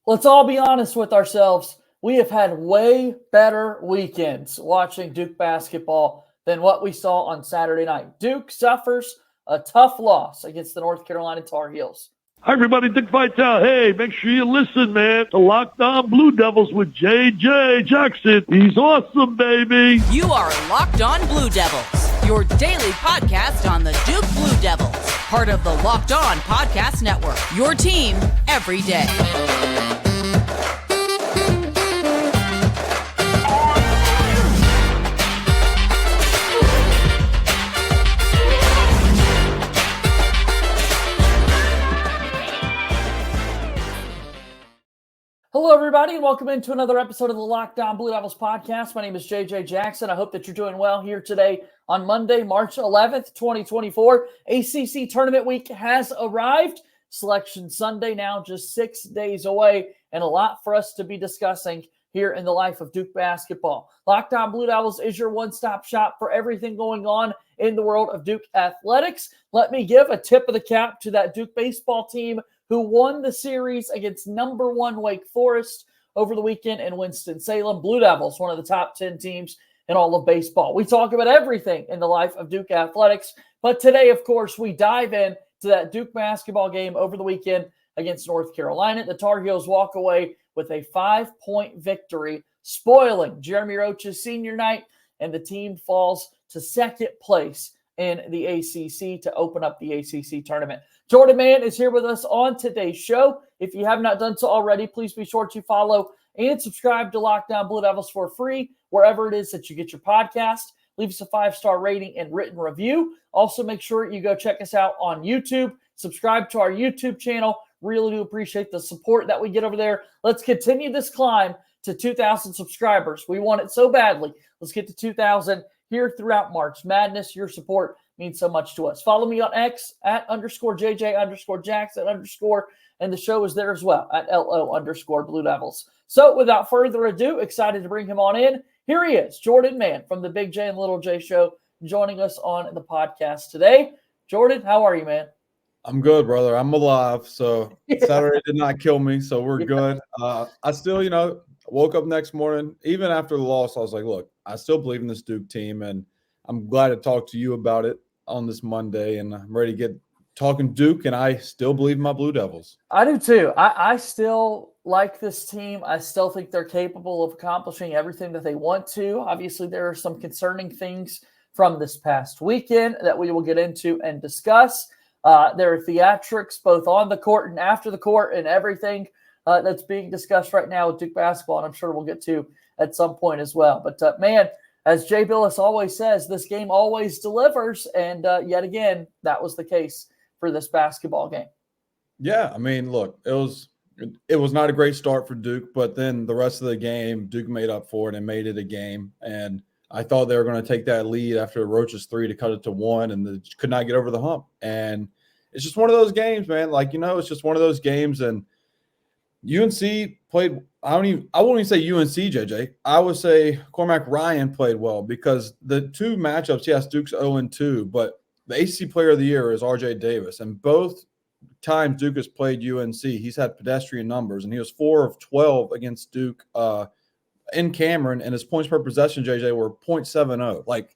Let's all be honest with ourselves. We have had way better weekends watching Duke basketball than what we saw on Saturday night. Duke suffers a tough loss against the North Carolina Tar Heels. Hi, everybody. Dick Vitale. Hey, make sure you listen, man. The Locked On Blue Devils with J.J. Jackson. He's awesome, baby. You are Locked On Blue Devils, your daily podcast on the Duke Blue Devils, part of the Locked On Podcast Network, your team every day. Hello, everybody, and welcome into another episode of the Locked On Blue Devils podcast. My name is JJ Jackson. I hope that you're doing well here today on Monday, March 11th, 2024. ACC Tournament Week has arrived. Selection Sunday now just 6 days away, and a lot for us to be discussing here in the life of Duke basketball. Locked On Blue Devils is your one-stop shop for everything going on in the world of Duke athletics. Let me give a tip of the cap to that Duke baseball team who won the series against number one Wake Forest over the weekend in Winston-Salem. Blue Devils, one of the top 10 teams in all of baseball. We talk about everything in the life of Duke athletics, but today, of course, we dive in to that Duke basketball game over the weekend against North Carolina. The Tar Heels walk away with a 5-point victory, spoiling Jeremy Roach's senior night, and the team falls to second place in the ACC to open up the ACC tournament. Jordan Mann is here with us on today's show. If you have not done so already, please be sure to follow and subscribe to Locked On Blue Devils for free, wherever it is that you get your podcast. Leave us a 5-star rating and written review. Also, make sure you go check us out on YouTube. Subscribe to our YouTube channel. Really do appreciate the support that we get over there. Let's continue this climb to 2,000 subscribers. We want it so badly. Let's get to 2,000 here throughout March Madness. Your support means so much to us. Follow me on X at _JJ_Jackson_, and the show is there as well at LO_Blue Devils. So without further ado, excited to bring him on in. Here he is, Jordan Mann from the Big J and Little J show, joining us on the podcast today. Jordan, how are you, man? I'm good, brother. I'm alive. So Saturday did not kill me. So we're good. I still, woke up next morning, even after the loss, I was like, look, I still believe in this Duke team, and I'm glad to talk to you about it on this Monday, and I'm ready to get talking Duke, and I still believe in my Blue Devils. I do too. I still like this team. I still think they're capable of accomplishing everything that they want to. Obviously, there are some concerning things from this past weekend that we will get into and discuss. There are theatrics both on the court and after the court and everything that's being discussed right now with Duke basketball, and I'm sure we'll get to at some point as well. But, man, as Jay Billis always says, this game always delivers, and yet again, that was the case for this basketball game. Yeah, I mean, look, it was not a great start for Duke, but then the rest of the game, Duke made up for it and made it a game, and I thought they were going to take that lead after Roach's 3 to cut it to 1, and they could not get over the hump. And it's just one of those games, man. It's just one of those games, and UNC played – I won't even say UNC, JJ. I would say Cormac Ryan played well because the two matchups, yes, Duke's 0-2, but the ACC Player of the Year is RJ Davis. And both times Duke has played UNC, he's had pedestrian numbers, and he was 4 of 12 against Duke in Cameron, and his points per possession, JJ, were .70.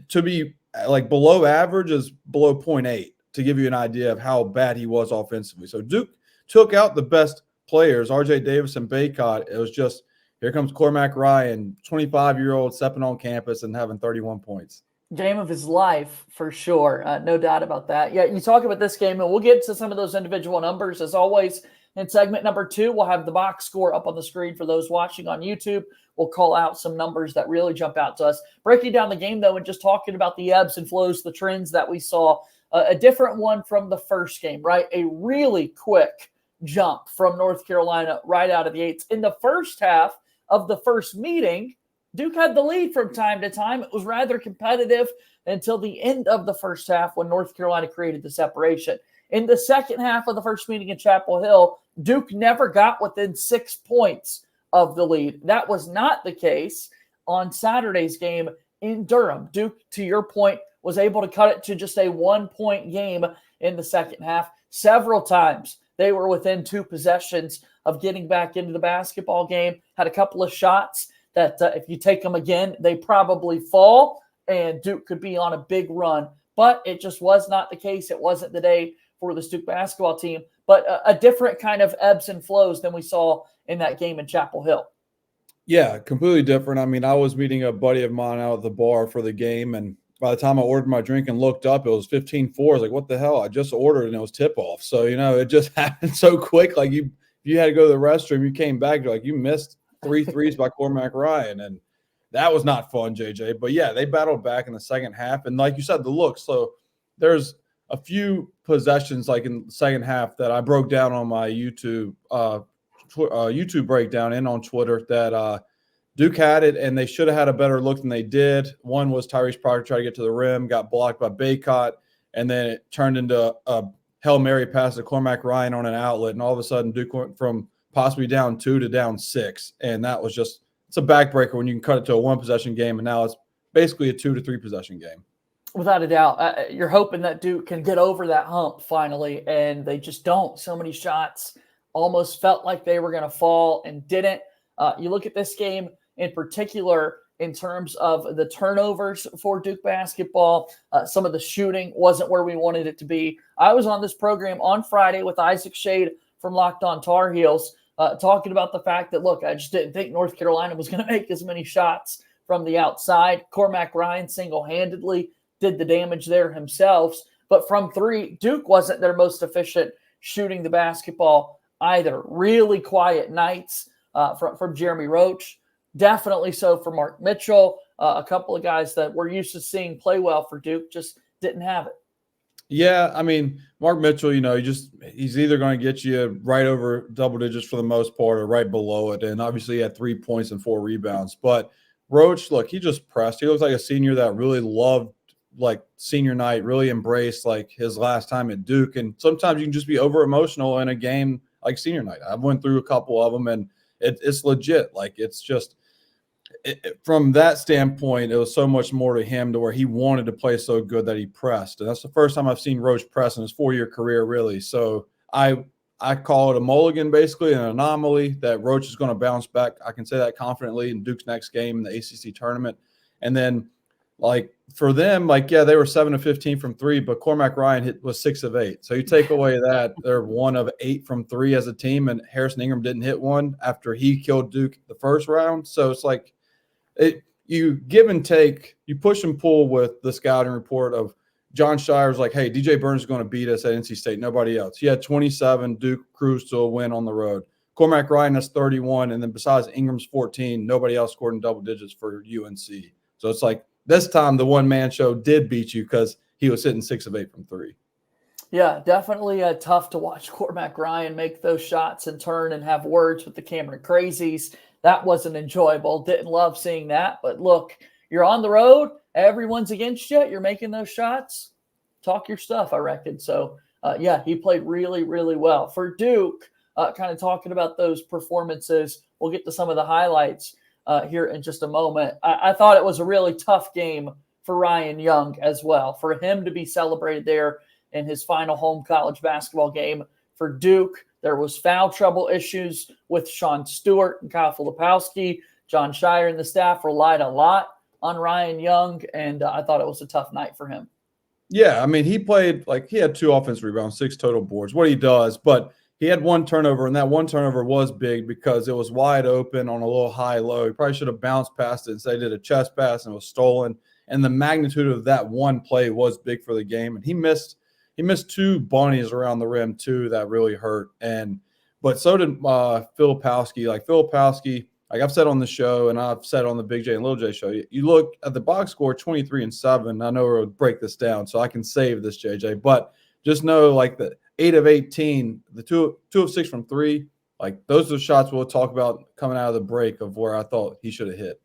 To be below average is below .8 to give you an idea of how bad he was offensively. So Duke took out the best players, RJ Davis and Baycott. It was just, here comes Cormac Ryan, 25-year-old stepping on campus and having 31 points. Game of his life, for sure. No doubt about that. Yeah, you talk about this game, and we'll get to some of those individual numbers. As always, in segment number 2, we'll have the box score up on the screen for those watching on YouTube. We'll call out some numbers that really jump out to us. Breaking down the game, though, and just talking about the ebbs and flows, the trends that we saw, a different one from the first game, right? A really quick jump from North Carolina right out of the gates. In the first half of the first meeting, Duke had the lead from time to time. It was rather competitive until the end of the first half when North Carolina created the separation. In the second half of the first meeting in Chapel Hill, Duke never got within 6 points of the lead. That was not the case on Saturday's game in Durham. Duke, to your point, was able to cut it to just a 1-point game in the second half. Several times They were within 2 possessions of getting back into the basketball game, had a couple of shots that if you take them again, they probably fall, and Duke could be on a big run. But it just was not the case. It wasn't the day for the Duke basketball team, but a different kind of ebbs and flows than we saw in that game in Chapel Hill. Yeah, completely different. I mean, I was meeting a buddy of mine out at the bar for the game, and by the time I ordered my drink and looked up, it was 15-4. I was like, what the hell? I just ordered and it was tip-off. So, it just happened so quick. Like you had to go to the restroom, you came back, you're like, you missed 3 threes by Cormac Ryan. And that was not fun, JJ. But, yeah, they battled back in the second half. And like you said, the look. So there's a few possessions like in the second half that I broke down on my YouTube breakdown and on Twitter that Duke had it, and they should have had a better look than they did. One was Tyrese Proctor tried to get to the rim, got blocked by Baycott, and then it turned into a Hail Mary pass to Cormac Ryan on an outlet, and all of a sudden Duke went from possibly down 2 to down 6, and that was just – it's a backbreaker when you can cut it to a one-possession game, and now it's basically a 2 to 3 possession game. Without a doubt. You're hoping that Duke can get over that hump finally, and they just don't. So many shots almost felt like they were going to fall and didn't. You look at this game in particular in terms of the turnovers for Duke basketball. Some of the shooting wasn't where we wanted it to be. I was on this program on Friday with Isaac Shade from Locked On Tar Heels talking about the fact that, look, I just didn't think North Carolina was going to make as many shots from the outside. Cormac Ryan single-handedly did the damage there himself. But from 3, Duke wasn't their most efficient shooting the basketball either. Really quiet nights from Jeremy Roach. Definitely so for Mark Mitchell. A couple of guys that we're used to seeing play well for Duke just didn't have it. Yeah, I mean, Mark Mitchell, he's either going to get you right over double digits for the most part or right below it. And obviously he had 3 points and 4 rebounds. But Roach, look, he just pressed. He looks like a senior that really loved senior night, really embraced his last time at Duke. And sometimes you can just be over emotional in a game like senior night. I went through a couple of them, and it's legit. It's just from that standpoint, it was so much more to him to where he wanted to play so good that he pressed. And that's the first time I've seen Roach press in his 4-year career, really. So I call it a mulligan, basically, an anomaly that Roach is going to bounce back. I can say that confidently in Duke's next game in the ACC tournament. And then, for them, they were 7 of 15 from 3, but Cormac Ryan was 6 of 8. So you take away that, they're 1 of 8 from 3 as a team, and Harrison Ingram didn't hit one after he killed Duke the first round. So it's you give and take, you push and pull with the scouting report of John Shire's hey, DJ Burns is going to beat us at NC State, nobody else. He had 27, Duke cruised to a win on the road. Cormac Ryan has 31, and then besides Ingram's 14, nobody else scored in double digits for UNC. So it's this time the one-man show did beat you because he was hitting 6 of 8 from 3. Yeah, definitely tough to watch Cormac Ryan make those shots and turn and have words with the Cameron Crazies. That wasn't enjoyable. Didn't love seeing that. But look, you're on the road. Everyone's against you. You're making those shots. Talk your stuff, I reckon. So, he played really, really well. For Duke, kind of talking about those performances, we'll get to some of the highlights here in just a moment. I thought it was a really tough game for Ryan Young as well. For him to be celebrated there in his final home college basketball game for Duke, there was foul trouble issues with Sean Stewart and Kyle Filipowski. John Shire and the staff relied a lot on Ryan Young, and I thought it was a tough night for him. Yeah, I mean, he played he had 2 offensive rebounds, 6 total boards, what he does, but he had 1 turnover, and that 1 turnover was big because it was wide open on a little high-low. He probably should have bounced past it instead. He did a chest pass and it was stolen, and the magnitude of that one play was big for the game, and he missed 2 bunnies around the rim too that really hurt. But so did Filipowski. Filipowski, I've said on the show and I've said on the Big J and Little J show, you look at the box score 23-7. I know we'll break this down, so I can save this, JJ. But just know the 8 of 18, the 2 of 6 from 3, those are the shots we'll talk about coming out of the break of where I thought he should have hit.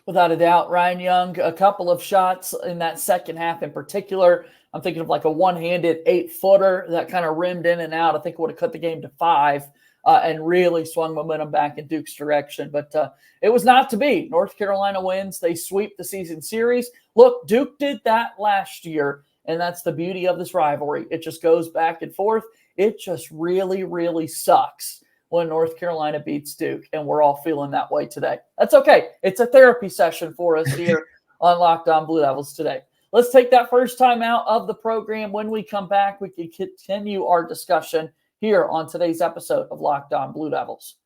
Without a doubt, Ryan Young, a couple of shots in that second half in particular. I'm thinking of a one-handed 8-footer that kind of rimmed in and out. I think it would have cut the game to 5 and really swung momentum back in Duke's direction. But it was not to be. North Carolina wins. They sweep the season series. Look, Duke did that last year, and that's the beauty of this rivalry. It just goes back and forth. It just really, really sucks when North Carolina beats Duke, and we're all feeling that way today. That's okay. It's a therapy session for us here on Locked On Blue Devils today. Let's take that first time out of the program. When we come back, we can continue our discussion here on today's episode of Locked On Blue Devils.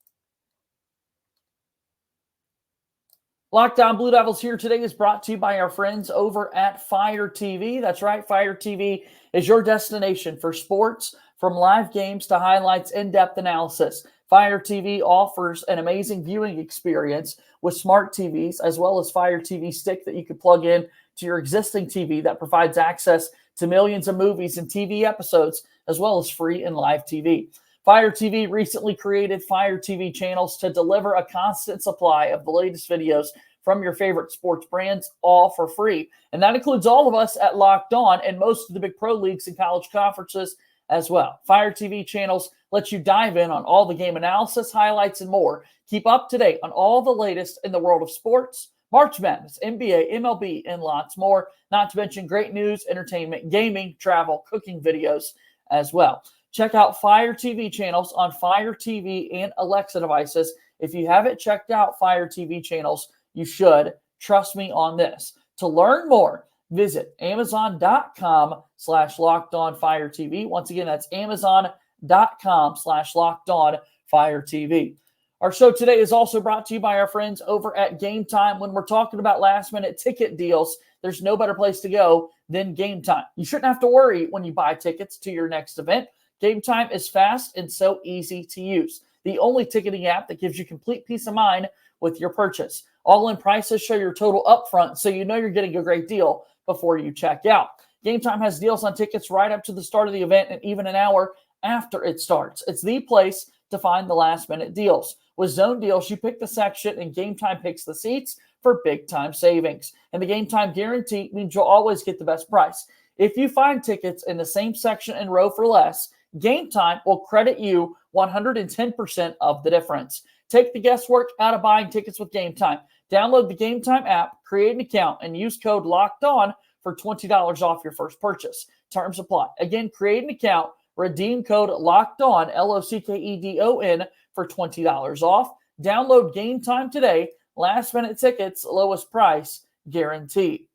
Locked On Blue Devils here today is brought to you by our friends over at Fire TV. That's right, Fire TV is your destination for sports, from live games to highlights, in-depth analysis. Fire TV offers an amazing viewing experience with smart TVs, as well as Fire TV Stick that you can plug in to your existing TV that provides access to millions of movies and TV episodes, as well as free and live TV. Fire TV recently created Fire TV channels to deliver a constant supply of the latest videos from your favorite sports brands, all for free. And that includes all of us at Locked On and most of the big pro leagues and college conferences as well. Fire TV channels let you dive in on all the game analysis, highlights, and more. Keep up to date on all the latest in the world of sports, March Madness, NBA, MLB, and lots more. Not to mention great news, entertainment, gaming, travel, cooking videos as well. Check out Fire TV channels on Fire TV and Alexa devices. If you haven't checked out Fire TV channels, you should. Trust me on this. To learn more, visit Amazon.com/LockedOnFireTV. Once again, that's Amazon.com/LockedOnFireTV. Our show today is also brought to you by our friends over at Game Time. When we're talking about last-minute ticket deals, there's no better place to go than Game Time. You shouldn't have to worry when you buy tickets to your next event. Game Time is fast and so easy to use. The only ticketing app that gives you complete peace of mind with your purchase. All-in prices show your total upfront, so you know you're getting a great deal before you check out. Game Time has deals on tickets right up to the start of the event and even an hour after it starts. It's the place to find the last-minute deals. With zone deals, you pick the section and Game Time picks the seats for big-time savings. And the Game Time guarantee means you'll always get the best price. If you find tickets in the same section and row for less, Game Time will credit you 110% of the difference. Take the guesswork out of buying tickets with Game Time. Download the Game Time app, create an account, and use code LOCKEDON for $20 off your first purchase. Terms apply. Again, create an account, redeem code LOCKEDON, LOCKEDON, for $20 off. Download Game Time today. Last-minute tickets, lowest price guaranteed.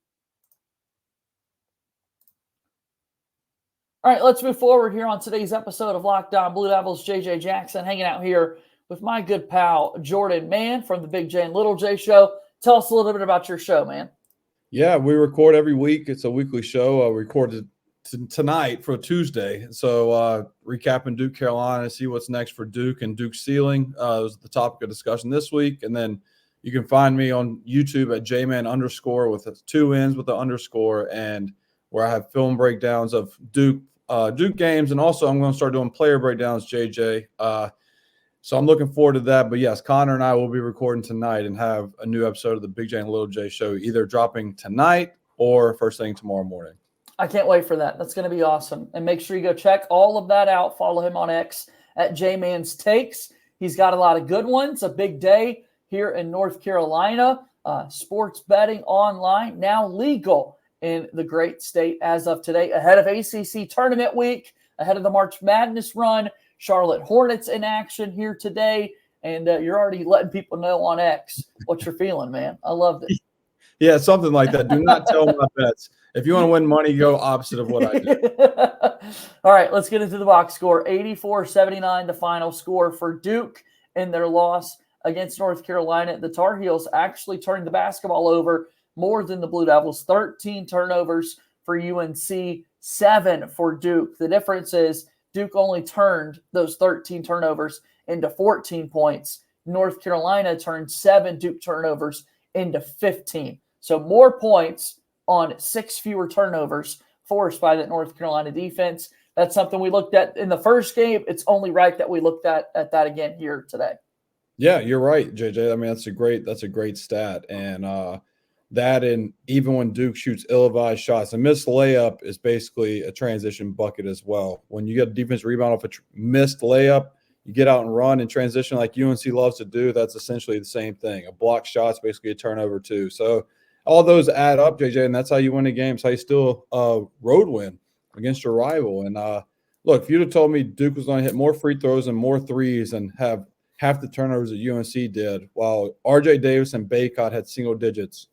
All right, let's move forward here on today's episode of Locked On Blue Devils. JJ Jackson hanging out here with my good pal, Jordan Mann from the Big J and Little J show. Tell us a little bit about your show, man. Yeah, we record every week. It's a weekly show. We recorded tonight for Tuesday. So recapping Duke, Carolina, see what's next for Duke and Duke's ceiling. Was the topic of discussion this week. And then you can find me on YouTube at jman_ with 2 N's with the underscore, and where I have film breakdowns of Duke games. And also I'm going to start doing player breakdowns, JJ. So I'm looking forward to that. But yes, Connor and I will be recording tonight and have a new episode of the Big J and Little J show, either dropping tonight or first thing tomorrow morning. I can't wait for that. That's going to be awesome. And make sure you go check all of that out. Follow him on X at JMan's Takes. He's got a lot of good ones. A big day here in North Carolina. Sports betting online, now legal in the great state as of today, ahead of ACC tournament week, ahead of the March Madness run. Charlotte Hornets in action here today, and you're already letting people know on X what you're feeling, man. I loved it. Yeah, something like that. Do not tell my bets. If you want to win money, go opposite of what I do. All right, let's get into the box score. 84-79, the final score for Duke in their loss against North Carolina. The Tar Heels actually turned the basketball over more than the Blue Devils. 13 turnovers for UNC, 7 for Duke. The difference is Duke only turned those 13 turnovers into 14 points. North Carolina turned 7 Duke turnovers into 15. So more points on 6 fewer turnovers forced by the North Carolina defense. That's something we looked at in the first game. It's only right that we looked at that again here today. Yeah, you're right, JJ. I mean, that's a great stat. And that, and even when Duke shoots ill-advised shots, a missed layup is basically a transition bucket as well. When you get a defense rebound off a missed layup, you get out and run in transition like UNC loves to do. That's essentially the same thing. A blocked shot's basically a turnover too. So all those add up, JJ, and that's how you win a game. It's how you still road win against your rival. And look, if you'd have told me Duke was going to hit more free throws and more threes and have half the turnovers that UNC did, while RJ Davis and Baycott had single digits,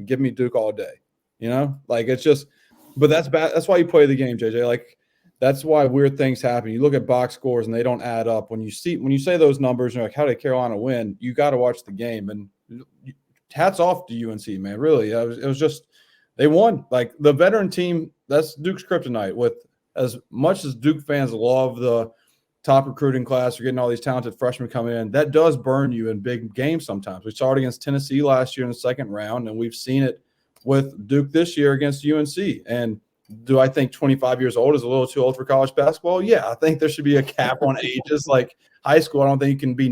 give me Duke all day. You know, like it's just, but that's bad. That's why you play the game, JJ. Like that's why weird things happen. You look at box scores and they don't add up. When you say those numbers, you're like, how did Carolina win? You got to watch the game. And hats off to UNC, man. Really, it was just they won. Like the veteran team, that's Duke's kryptonite. With as much as Duke fans love the top recruiting class, you're getting all these talented freshmen coming in, that does burn you in big games sometimes. We saw it against Tennessee last year in the second round, and we've seen it with Duke this year against UNC. And do I think 25 years old is a little too old for college basketball? Yeah, I think there should be a cap on ages. Like high school, I don't think you can be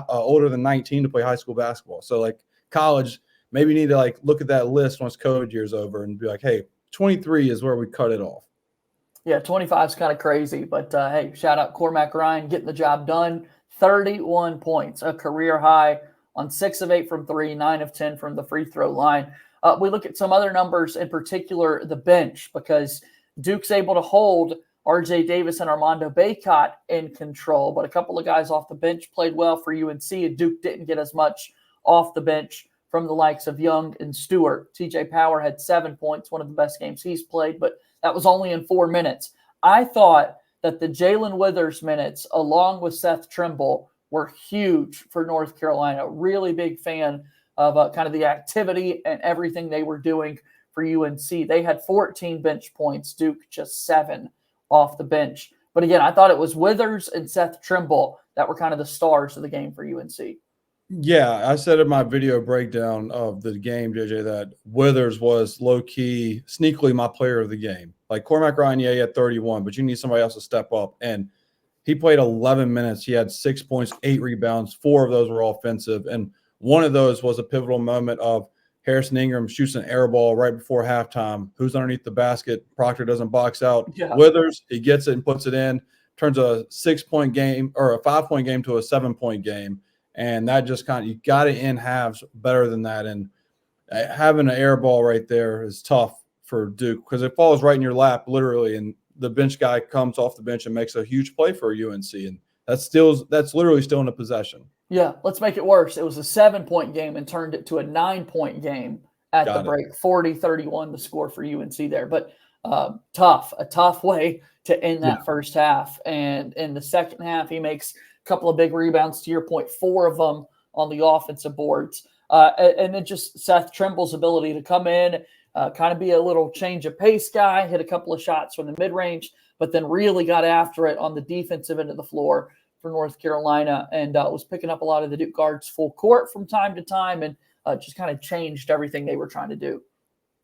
older than 19 to play high school basketball. So like college, maybe you need to like look at that list once COVID year's over and be like, hey, 23 is where we cut it off. Yeah, 25 is kind of crazy, but hey, shout out Cormac Ryan getting the job done. 31 points, a career high on 6 of 8 from 3, 9 of 10 from the free throw line. We look at some other numbers, in particular the bench, because Duke's able to hold RJ Davis and Armando Baycott in control, but a couple of guys off the bench played well for UNC, and Duke didn't get as much off the bench from the likes of Young and Stewart. TJ Power had 7 points, one of the best games he's played, but that was only in 4 minutes. I thought that the Jalen Withers minutes, along with Seth Trimble, were huge for North Carolina. Really big fan of kind of the activity and everything they were doing for UNC. They had 14 bench points, Duke just 7 off the bench. But again, I thought it was Withers and Seth Trimble that were kind of the stars of the game for UNC. Yeah, I said in my video breakdown of the game, JJ, that Withers was low-key, sneakily my player of the game. Like Cormac Ryan, yeah, he had 31, but you need somebody else to step up. And he played 11 minutes. He had 6 points, 8 rebounds. 4 of those were offensive. And one of those was a pivotal moment of Harrison Ingram shoots an air ball right before halftime. Who's underneath the basket? Proctor doesn't box out. Yeah. Withers, he gets it and puts it in, turns a 6-point game or a 5-point game to a 7-point game. And that just kind of, you got to end halves better than that. And having an air ball right there is tough for Duke because it falls right in your lap, literally. And the bench guy comes off the bench and makes a huge play for UNC. And that's literally still in a possession. Yeah, let's make it worse. It was a 7-point game and turned it to a 9-point game at the break. 40-31 the score for UNC there. But a tough way to end that first half. And in the second half, he makes couple of big rebounds, to your point, 4 of them on the offensive boards. And then just Seth Trimble's ability to come in, kind of be a little change of pace guy, hit a couple of shots from the mid-range, but then really got after it on the defensive end of the floor for North Carolina and was picking up a lot of the Duke guards full court from time to time and just kind of changed everything they were trying to do.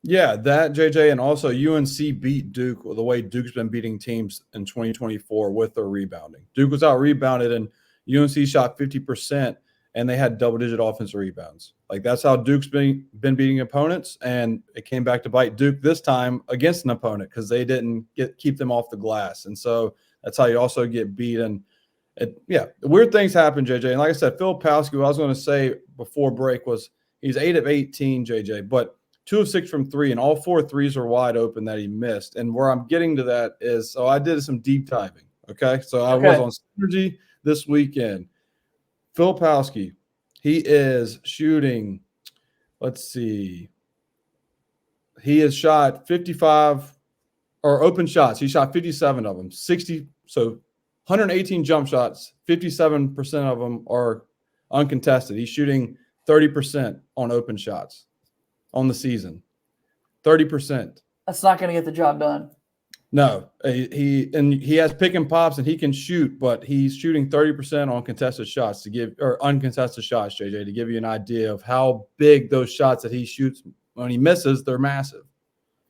Yeah, that, JJ, and also UNC beat Duke the way Duke's been beating teams in 2024 with their rebounding. Duke was out-rebounded, and UNC shot 50%, and they had double-digit offensive rebounds. Like, that's how Duke's been beating opponents, and it came back to bite Duke this time against an opponent because they didn't keep them off the glass. And so that's how you also get beat. And, weird things happen, JJ. And like I said, Phil Palsky, what I was going to say before break was he's 8 of 18, JJ, but 2 of 6 from 3, and all 4 threes are wide open that he missed. And where I'm getting to that is, so I did some deep diving, okay? So I was on Synergy this weekend. Phil Palsky, he is shooting, let's see, he has shot 55, or open shots. He shot 57 of them, 118 jump shots, 57% of them are uncontested. He's shooting 30% on open shots on the season. 30%. That's not going to get the job done. No, he has pick and pops and he can shoot, but he's shooting 30% on contested shots uncontested shots, JJ, to give you an idea of how big those shots that he shoots when he misses, they're massive.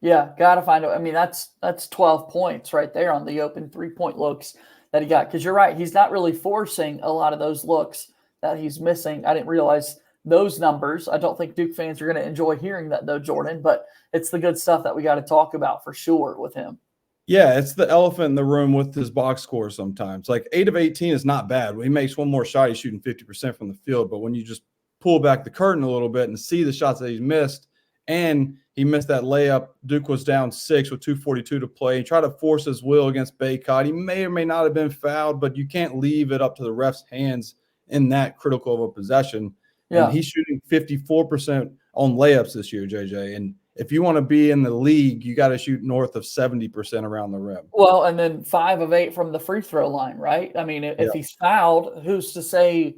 Yeah, got to find out. I mean, that's 12 points right there on the open 3-point looks that he got. Because you're right, he's not really forcing a lot of those looks that he's missing. I didn't realize those numbers. I don't think Duke fans are going to enjoy hearing that, though, Jordan, but it's the good stuff that we got to talk about for sure with him. Yeah, it's the elephant in the room with his box score sometimes. Like 8 of 18 is not bad. When he makes one more shot, he's shooting 50% from the field. But when you just pull back the curtain a little bit and see the shots that he's missed, and he missed that layup. Duke was down 6 with 2:42 to play. He tried to force his will against Baycott. He may or may not have been fouled, but you can't leave it up to the ref's hands in that critical of a possession. Yeah. And he's shooting 54% on layups this year, JJ. And if you want to be in the league, you got to shoot north of 70% around the rim. Well, and then 5 of 8 from the free throw line, right? I mean, if he's fouled, who's to say,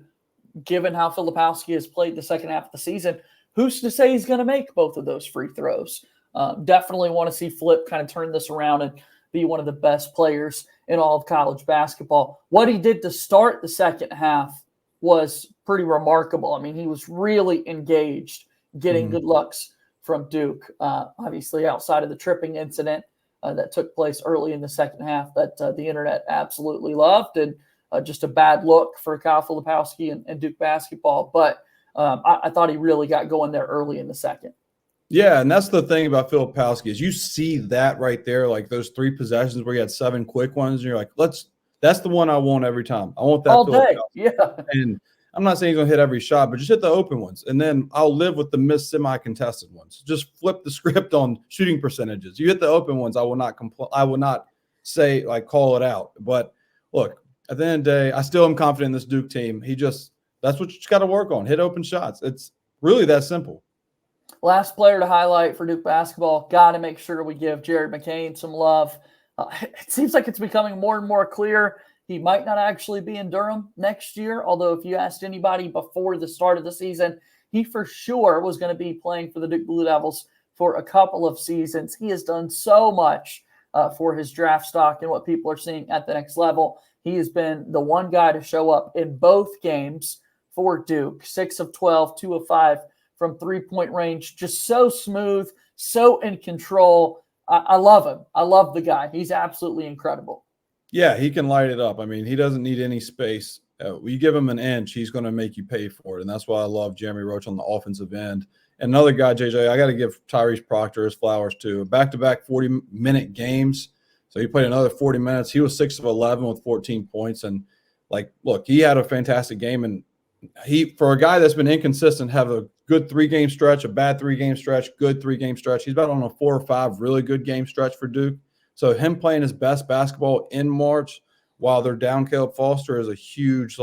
given how Filipowski has played the second half of the season, who's to say he's going to make both of those free throws? Definitely want to see Flip kind of turn this around and be one of the best players in all of college basketball. What he did to start the second half was pretty remarkable. I mean, he was really engaged, getting good looks from Duke. Obviously, outside of the tripping incident that took place early in the second half that the internet absolutely loved, and just a bad look for Kyle Filipowski and Duke basketball. But I thought he really got going there early in the second. Yeah, and that's the thing about Filipowski is you see that right there, like those 3 possessions where you had 7 quick ones, and you're like, that's the one I want every time. I want that all day. Yeah. And I'm not saying he's going to hit every shot, but just hit the open ones. And then I'll live with the missed semi-contested ones. Just flip the script on shooting percentages. You hit the open ones, I will not say, like, call it out. But look, at the end of the day, I still am confident in this Duke team. That's what you just got to work on. Hit open shots. It's really that simple. Last player to highlight for Duke basketball, got to make sure we give Jared McCain some love. It seems like it's becoming more and more clear he might not actually be in Durham next year, although if you asked anybody before the start of the season, he for sure was going to be playing for the Duke Blue Devils for a couple of seasons. He has done so much for his draft stock and what people are seeing at the next level. He has been the one guy to show up in both games for Duke, 6 of 12, 2 of 5 from three-point range, just so smooth, so in control. I love him. I love the guy. He's absolutely incredible. Yeah, he can light it up. I mean, he doesn't need any space. You give him an inch, he's going to make you pay for it, and that's why I love Jeremy Roach on the offensive end. And another guy, JJ, I got to give Tyrese Proctor his flowers too. Back-to-back 40-minute games. So he played another 40 minutes. He was 6 of 11 with 14 points. And, like, look, he had a fantastic game. And he, for a guy that's been inconsistent, have a good 3-game stretch, a bad 3-game stretch, good 3-game stretch. He's about on a 4 or 5 really good game stretch for Duke. So him playing his best basketball in March while they're down Caleb Foster is a huge,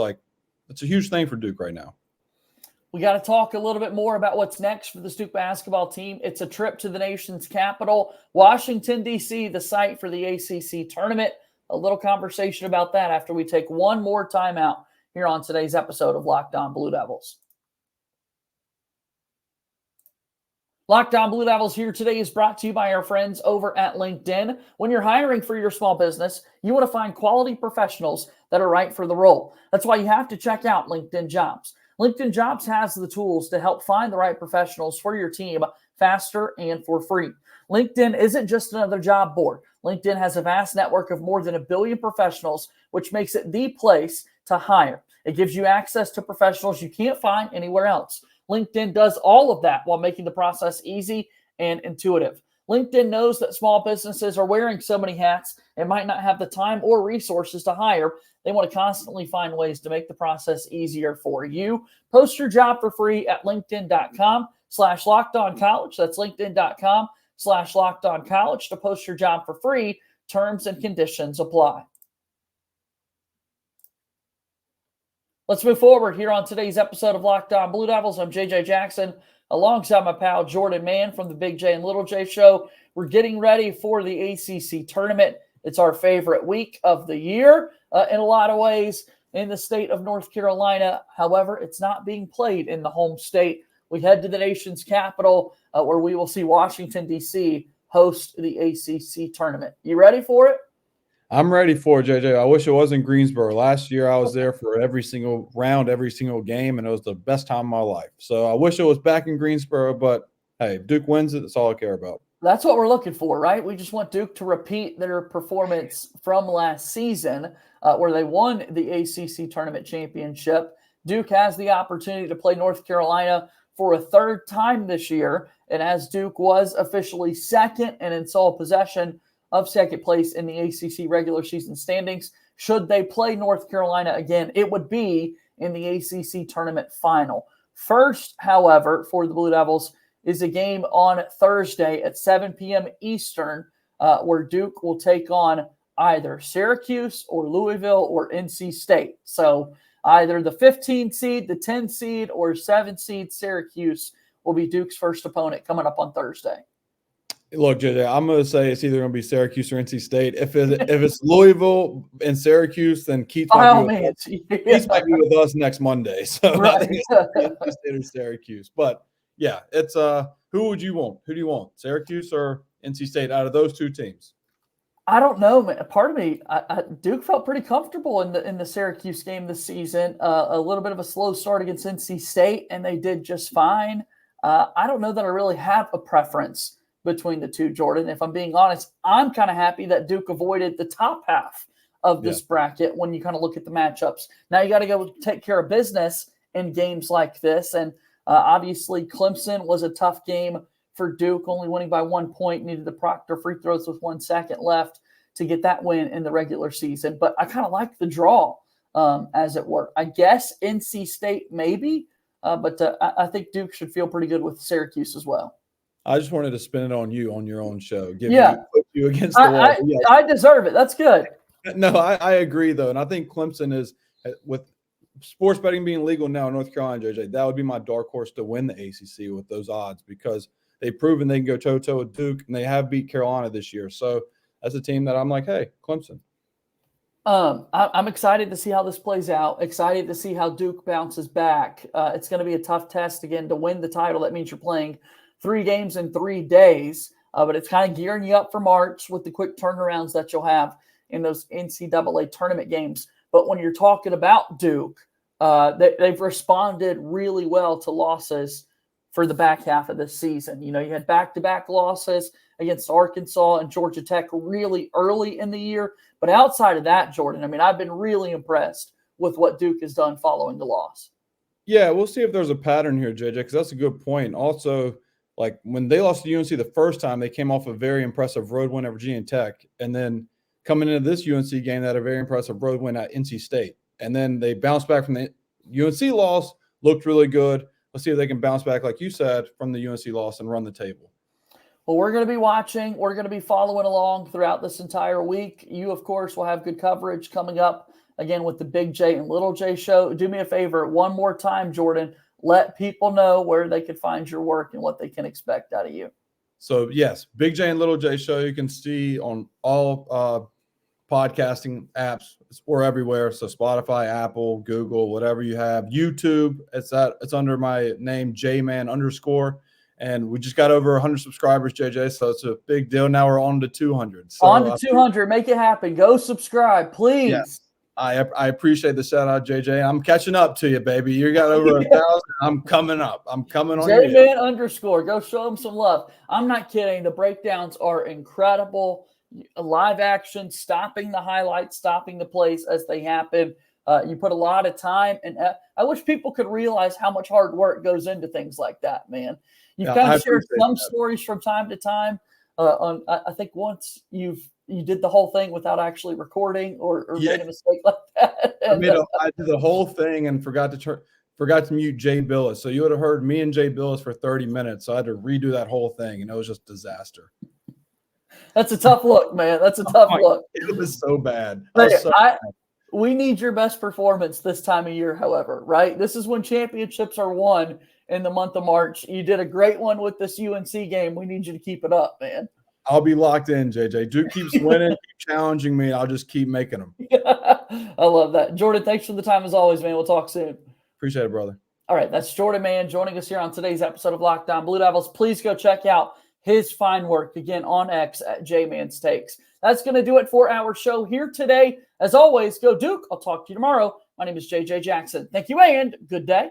it's a huge thing for Duke right now. We got to talk a little bit more about what's next for the Duke basketball team. It's a trip to the nation's capital, Washington, D.C., the site for the ACC tournament. A little conversation about that after we take one more timeout here on today's episode of Locked On Blue Devils. Locked On Blue Devils here today is brought to you by our friends over at LinkedIn. When you're hiring for your small business, you want to find quality professionals that are right for the role. That's why you have to check out LinkedIn Jobs. LinkedIn Jobs has the tools to help find the right professionals for your team faster and for free. LinkedIn isn't just another job board. LinkedIn has a vast network of more than 1 billion professionals, which makes it the place to hire. It gives you access to professionals you can't find anywhere else. LinkedIn does all of that while making the process easy and intuitive. LinkedIn knows that small businesses are wearing so many hats and might not have the time or resources to hire. They want to constantly find ways to make the process easier for you. Post your job for free at linkedin.com/lockedoncollege. That's linkedin.com/lockedoncollege to post your job for free. Terms and conditions apply. Let's move forward here on today's episode of Locked On Blue Devils. I'm JJ Jackson, alongside my pal Jordan Mann from the Big J and Little J show. We're getting ready for the ACC tournament. It's our favorite week of the year in a lot of ways in the state of North Carolina. However, it's not being played in the home state. We head to the nation's capital where we will see Washington, D.C. host the ACC tournament. You ready for it? I'm ready for it, JJ. I wish it was in Greensboro. Last year, I was there for every single round, every single game, and it was the best time of my life. So I wish it was back in Greensboro, but hey, if Duke wins it, that's all I care about. That's what we're looking for, right? We just want Duke to repeat their performance from last season where they won the ACC tournament championship. Duke has the opportunity to play North Carolina for a third time this year, and as Duke was officially second and in sole possession of second place in the ACC regular season standings, should they play North Carolina again, it would be in the ACC tournament final. First, however, for the Blue Devils, is a game on Thursday at 7 p.m. Eastern, where Duke will take on either Syracuse or Louisville or NC State. So either the 15 seed, the 10 seed, or 7 seed Syracuse will be Duke's first opponent coming up on Thursday. Look, JJ, I'm going to say it's either going to be Syracuse or NC State. If it's Louisville and Syracuse, then Keith might be with us next Monday. So right. I think it's NC State or Syracuse. But yeah, it's who would you want? Who do you want? Syracuse or NC State out of those two teams? I don't know, man. Part of me, Duke felt pretty comfortable in the Syracuse game this season. A little bit of a slow start against NC State, and they did just fine. I don't know that I really have a preference between the two, Jordan. If I'm being honest, I'm kind of happy that Duke avoided the top half of this bracket when you kind of look at the matchups. Now you got to go take care of business in games like this. And obviously Clemson was a tough game for Duke, only winning by 1 point, needed the Proctor free throws with 1 second left to get that win in the regular season. But I kind of like the draw, as it were. I guess NC State maybe, but I think Duke should feel pretty good with Syracuse as well. I just wanted to spin it on you on your own show. Put you against the wall. I deserve it. That's good. No, I agree, though. And I think Clemson is, with sports betting being legal now in North Carolina, JJ, that would be my dark horse to win the ACC with those odds, because they've proven they can go toe-to-toe with Duke, and they have beat Carolina this year. So that's a team that I'm like, hey, Clemson. I'm excited to see how this plays out. Excited to see how Duke bounces back. It's going to be a tough test, again, to win the title. That means you're playing 3 games in 3 days, but it's kind of gearing you up for March with the quick turnarounds that you'll have in those NCAA tournament games. But when you're talking about Duke, they've responded really well to losses for the back half of this season. You know, you had back-to-back losses against Arkansas and Georgia Tech really early in the year. But outside of that, Jordan, I mean, I've been really impressed with what Duke has done following the loss. Yeah, we'll see if there's a pattern here, JJ, because that's a good point. Also, like when they lost to UNC the first time, they came off a very impressive road win at Virginia Tech. And then coming into this UNC game, they had a very impressive road win at NC State. And then they bounced back from the UNC loss, looked really good. Let's see if they can bounce back, like you said, from the UNC loss and run the table. Well, we're going to be watching. We're going to be following along throughout this entire week. You, of course, will have good coverage coming up, again, with the Big J and Little J show. Do me a favor, one more time, Jordan. Let people know where they can find your work and what they can expect out of you. So, yes, Big J and Little J show you can see on all podcasting apps. We're everywhere. So Spotify, Apple, Google, whatever you have. YouTube, it's under my name, JMan_. And we just got over 100 subscribers, JJ. So it's a big deal. Now we're on to 200. So, on to 200. Make it happen. Go subscribe, please. Yes. I appreciate the shout out, JJ. I'm catching up to you, baby. You got over 1,000. I'm coming up. I'm coming on you. JMan_. Go show them some love. I'm not kidding. The breakdowns are incredible. Live action, stopping the highlights, stopping the plays as they happen. You put a lot of time, and I wish people could realize how much hard work goes into things like that, man. You've kind of shared some stories from time to time. I think once you did the whole thing without actually recording or made a mistake like that. And, I did the whole thing and forgot to mute Jay Billis. So you would have heard me and Jay Billis for 30 minutes. So I had to redo that whole thing, and it was just disaster. That's a tough look, man. That's a tough look. It was so bad. We need your best performance this time of year, however, right? This is when championships are won in the month of March. You did a great one with this UNC game. We need you to keep it up, man. I'll be locked in, JJ. Duke keeps winning, keep challenging me. I'll just keep making them. I love that. Jordan, thanks for the time as always, man. We'll talk soon. Appreciate it, brother. All right, that's Jordan Mann joining us here on today's episode of Locked On Blue Devils. Please go check out his fine work, again, on X at JMan's Takes. That's going to do it for our show here today. As always, go Duke. I'll talk to you tomorrow. My name is JJ Jackson. Thank you and good day.